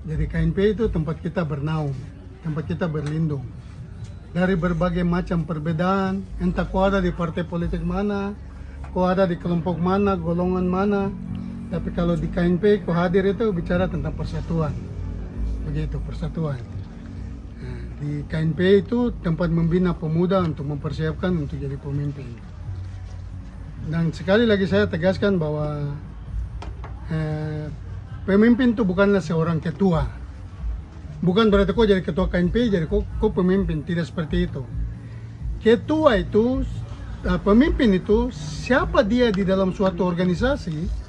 Jadi KNP itu tempat kita bernaung, tempat kita berlindung dari berbagai macam perbedaan, entah kau ada di partai politik mana, kau ada di kelompok mana, golongan mana. Tapi kalau di KNP kau hadir itu bicara tentang persatuan, begitu persatuan. Nah, di KNP itu tempat membina pemuda untuk mempersiapkan untuk jadi pemimpin. Dan sekali lagi saya tegaskan bahwa pemimpin itu bukanlah seorang ketua. Bukan berarti kau jadi ketua KNP, jadi kau pemimpin. Tidak seperti itu. Ketua itu, pemimpin itu, siapa dia di dalam suatu organisasi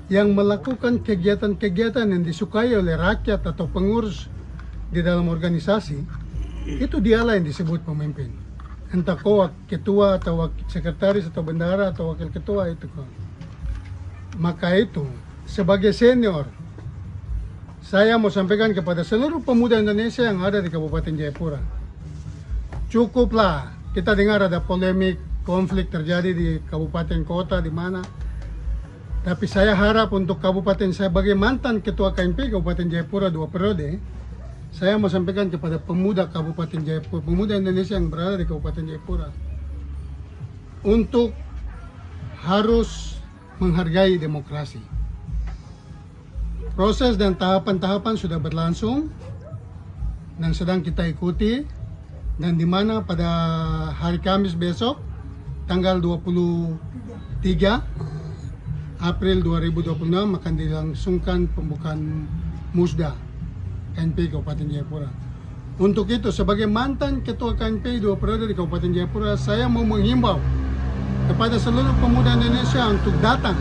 yang melakukan kegiatan-kegiatan yang disukai oleh rakyat atau pengurus di dalam organisasi, itu dialah yang disebut pemimpin. Entah kau ketua atau sekretaris atau bendahara atau wakil ketua itu kau. Maka itu, sebagai senior, saya mau sampaikan kepada seluruh pemuda Indonesia yang ada di Kabupaten Jayapura. Cukuplah kita dengar ada polemik, konflik terjadi di kabupaten kota di mana. Tapi saya harap untuk kabupaten saya sebagai mantan ketua KNP Kabupaten Jayapura 2 periode, saya mau sampaikan kepada pemuda Kabupaten Jayapura, pemuda Indonesia yang berada di Kabupaten Jayapura, untuk harus menghargai demokrasi. Proses dan tahapan-tahapan sudah berlangsung dan sedang kita ikuti, dan di mana pada hari Kamis besok tanggal 23 April 2026 akan dilangsungkan pembukaan Musda KNP Kabupaten Jayapura. Untuk itu, sebagai mantan ketua KNP 2 periode di Kabupaten Jayapura, saya mau menghimbau kepada seluruh pemuda Indonesia untuk datang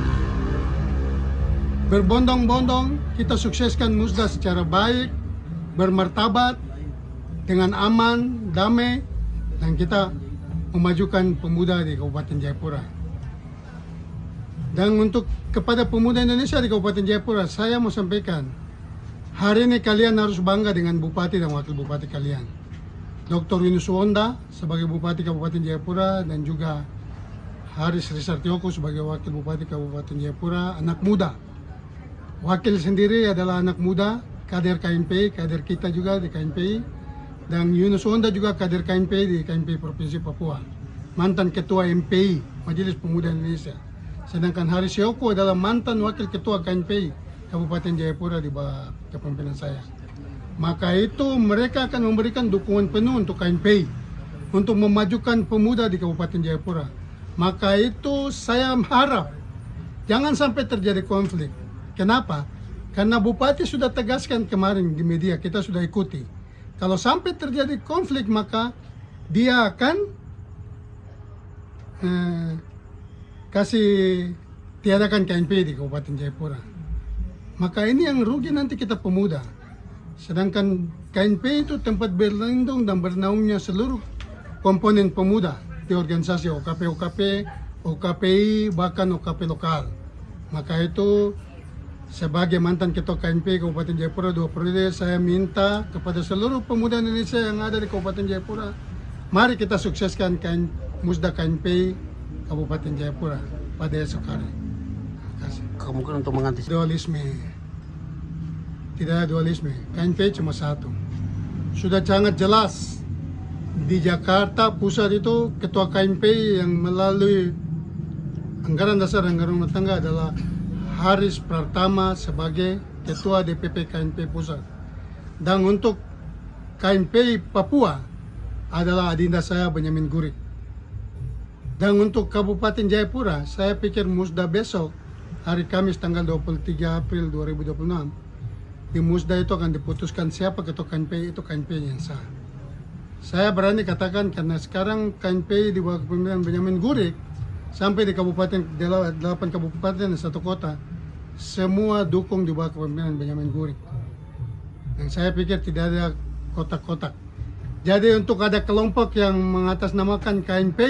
berbondong-bondong, kita sukseskan Musda secara baik, bermartabat, dengan aman, damai, dan kita memajukan pemuda di Kabupaten Jayapura. Dan untuk kepada pemuda Indonesia di Kabupaten Jayapura, saya mau sampaikan, hari ini kalian harus bangga dengan Bupati dan Wakil Bupati kalian. Dr. Yunus Wonda sebagai Bupati Kabupaten Jayapura, dan juga Haris Rizartioko sebagai Wakil Bupati Kabupaten Jayapura, anak muda. Wakil sendiri adalah anak muda, kader KNP, kader kita juga di KNP. Dan Yunus Wonda juga kader KNP di KNP Provinsi Papua. Mantan Ketua MPI, Majelis Pemuda Indonesia. Sedangkan Haris Yoko adalah mantan Wakil Ketua KNP Kabupaten Jayapura di bawah kepemimpinan saya. Maka itu mereka akan memberikan dukungan penuh untuk KNP, untuk memajukan pemuda di Kabupaten Jayapura. Maka itu saya harap jangan sampai terjadi konflik. Kenapa? Karena Bupati sudah tegaskan kemarin di media, kita sudah ikuti. Kalau sampai terjadi konflik, maka dia akan kasih tiadakan KNP di Kabupaten Jayapura. Maka ini yang rugi nanti kita pemuda. Sedangkan KNP itu tempat berlindung dan bernaungnya seluruh komponen pemuda di organisasi OKP, OKPI, bahkan OKP lokal. Maka itu sebagai mantan ketua KNP Kabupaten Jayapura 2 periode, saya minta kepada seluruh pemuda Indonesia yang ada di Kabupaten Jayapura, mari kita sukseskan Musda KNP Kabupaten Jayapura pada esok hari. Terima kasih. Kemungkinan untuk mengantisipasi Dualisme, tidak ada dualisme. KNP cuma satu. Sudah sangat jelas di Jakarta Pusat itu ketua KNP yang melalui anggaran dasar dan anggaran rumah tangga adalah Haris Pratama sebagai Ketua DPP KNP Pusat. Dan untuk KNP Papua adalah adinda saya Benyamin Gurik. Dan untuk Kabupaten Jayapura, saya pikir Musda besok, hari Kamis tanggal 23 April 2026, di Musda itu akan diputuskan siapa ketua KNP itu KNP yang sah. Saya berani katakan karena sekarang KNP di bawah kepemimpinan Benyamin Gurik, sampai di kabupaten 8 kabupaten dan 1 kota, semua dukung di bawah kepemimpinan Benyamin Gurik. Dan saya pikir tidak ada kotak-kotak. Jadi untuk ada kelompok yang mengatasnamakan KNP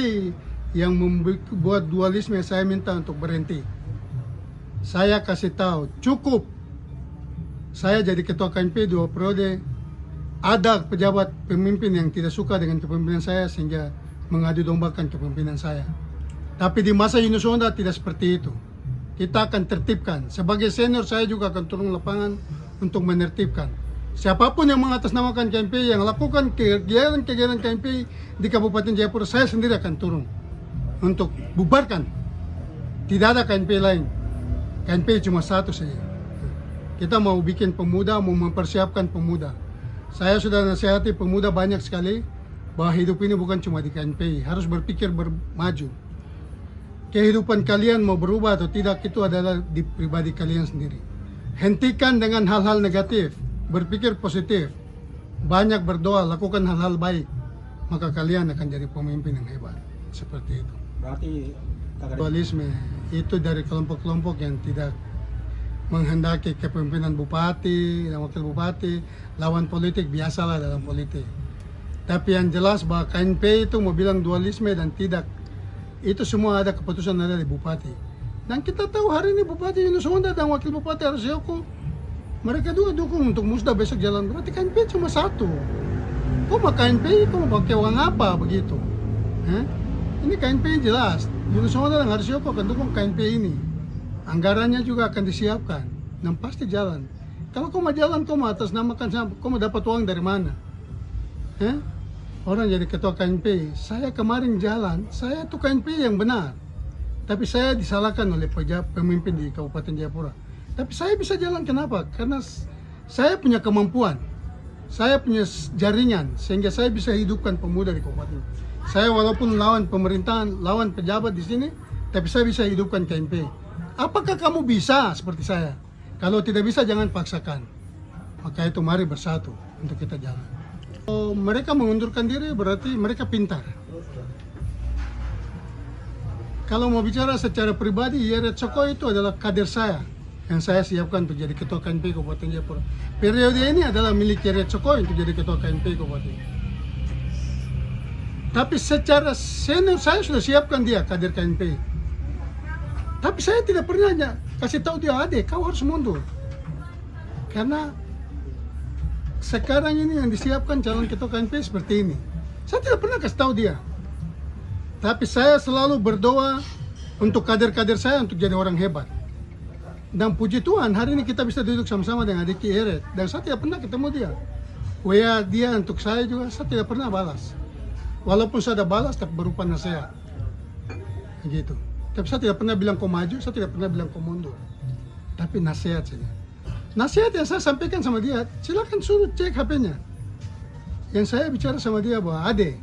yang membuat dualisme, saya minta untuk berhenti. Saya kasih tahu, cukup. Saya jadi ketua KNP 2 periode, ada pejabat pemimpin yang tidak suka dengan kepemimpinan saya sehingga mengadu dombakan kepemimpinan saya. Tapi di masa Yunus Wonda tidak seperti itu. Kita akan tertibkan. Sebagai senior saya juga akan turun lapangan untuk menertibkan. Siapapun yang mengatasnamakan KMP, yang lakukan kegiatan-kegiatan KMP di Kabupaten Jayapura, saya sendiri akan turun untuk bubarkan. Tidak ada KMP lain. KMP cuma satu saja. Kita mau bikin pemuda, mau mempersiapkan pemuda. Saya sudah nasihati pemuda banyak sekali bahwa hidup ini bukan cuma di KMP, harus berpikir bermaju. Kehidupan kalian mau berubah atau tidak itu adalah di pribadi kalian sendiri. Hentikan dengan hal-hal negatif, berpikir positif, banyak berdoa, lakukan hal-hal baik, maka kalian akan jadi pemimpin yang hebat. Seperti itu. Berarti Dualisme itu dari kelompok-kelompok yang tidak menghendaki kepemimpinan bupati dan wakil bupati, lawan politik, biasalah dalam politik. Tapi yang jelas bahwa KNP itu mau bilang dualisme dan tidak, itu semua ada keputusan ada di bupati. Dan kita tahu hari ini Bupati Yunus Honda dan wakil bupati Arsioko, mereka dua dukung untuk musda besok jalan. Berarti KNP cuma satu. Kok mau KNP, kok mau pakai uang apa begitu? Ini KNP jelas, Yunus Honda dan Arsioko akan dukung KNP ini. Anggarannya juga akan disiapkan dan pasti jalan. Kalau kau mau jalan, kau mau atasnamakan, kau mau dapat uang dari mana? Orang jadi ketua KNP, saya kemarin jalan, saya tuh KNP yang benar. Tapi saya disalahkan oleh pemimpin di Kabupaten Jayapura. Tapi saya bisa jalan, kenapa? Karena saya punya kemampuan, saya punya jaringan, sehingga saya bisa hidupkan pemuda di Kabupaten. Saya walaupun lawan pemerintahan, lawan pejabat di sini, tapi saya bisa hidupkan KNP. Apakah kamu bisa seperti saya? Kalau tidak bisa, jangan paksakan. Maka itu mari bersatu untuk kita jalan. Kalau mereka mengundurkan diri berarti mereka pintar. Kalau mau bicara secara pribadi, Yeret Soko itu adalah kader saya yang saya siapkan untuk jadi ketua KNP Kabupaten Jayapura. Periode ini adalah milik Yeret Soko untuk jadi ketua KNP Kabupaten. Tapi secara senior saya sudah siapkan dia kader KNP. Tapi saya tidak pernah kasih tahu dia, adek, kau harus mundur. Karena sekarang ini yang disiapkan calon ketua KNP seperti ini. Saya tidak pernah kasih tahu dia. Tapi saya selalu berdoa untuk kader-kader saya untuk jadi orang hebat. Dan puji Tuhan, hari ini kita bisa duduk sama-sama dengan adik Eret. Dan saya tidak pernah ketemu dia. WA dia untuk saya juga, saya tidak pernah balas. Walaupun saya ada balas, tapi berupa nasihat. Begitu. Tapi saya tidak pernah bilang kau maju, saya tidak pernah bilang kau mundur. Tapi nasihat saja. Nasihat yang saya sampaikan sama dia, silakan suruh cek HP-nya. Yang saya bicara sama dia bahwa adek,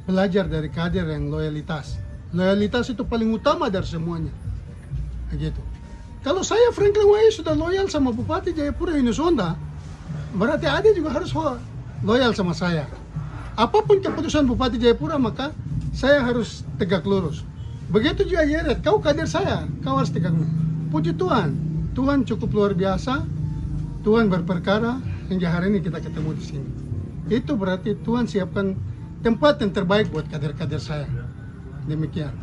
belajar dari kader yang loyalitas. Loyalitas itu paling utama dari semuanya. Begitu. Kalau saya Franklin Wai sudah loyal sama Bupati Jayapura Yunus Honda, berarti adek juga harus loyal sama saya. Apapun keputusan Bupati Jayapura, maka saya harus tegak lurus. Begitu juga Yeret, kau kader saya, kau harus tegak lurus. Puji Tuhan, Tuhan cukup luar biasa. Tuhan berperkara hingga hari ini kita ketemu di sini. Itu berarti Tuhan siapkan tempat yang terbaik buat kader-kader saya. Demikian.